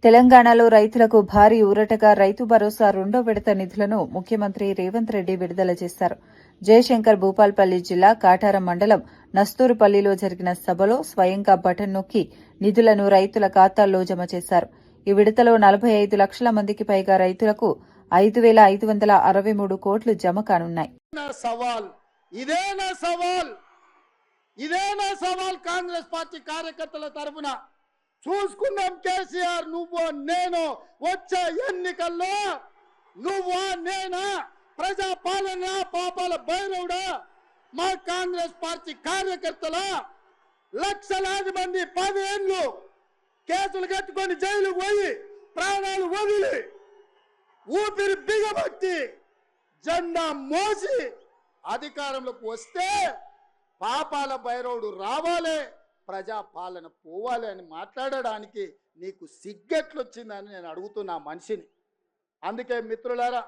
తెలంగాణలో రైతులకు భారీ ఊరటగా రైతు భరోసా రెండో విడత నిధులను ముఖ్యమంత్రి రేవంత్ రెడ్డి విడుదల చేశారు. జయశంకర్ భూపాల్పల్లి జిల్లా కాటారం మండలం నస్తూరుపల్లిలో జరిగిన సభలో స్వయంగా బటన్ నొక్కి నిధులను రైతుల ఖాతాల్లో జమ చేశారు. ఈ విడతలో 45 లక్షల మందికి పైగా రైతులకు 5,563 కోట్లు జమ కానున్నాయి. ఇదే నా సవాల్ కాంగ్రెస్ పార్టీ కార్యకర్తల తరఫున చూసుకుందాం. కేసీఆర్ నువ్వు నేను వచ్చే ఎన్నికల్లో నువ్వు నేనా ప్రజా పాలన పాపాల భైరవుడా మా కాంగ్రెస్ పార్టీ కార్యకర్తల లక్షలాది మంది 10 ఏళ్ళు కేసులు కట్టుకొని జైలుకు పోయి ప్రాణాలు వదిలి ఊపిరి బిగబట్టి జెండా మోసి అధికారంలోకి వస్తే పాపాల భైరవుడు రావాలి, ప్రజా పాలన పోవాలి అని మాట్లాడడానికి నీకు సిగ్గెట్లొచ్చిందని నేను అడుగుతున్నా మనిషిని. అందుకే మిత్రులారా,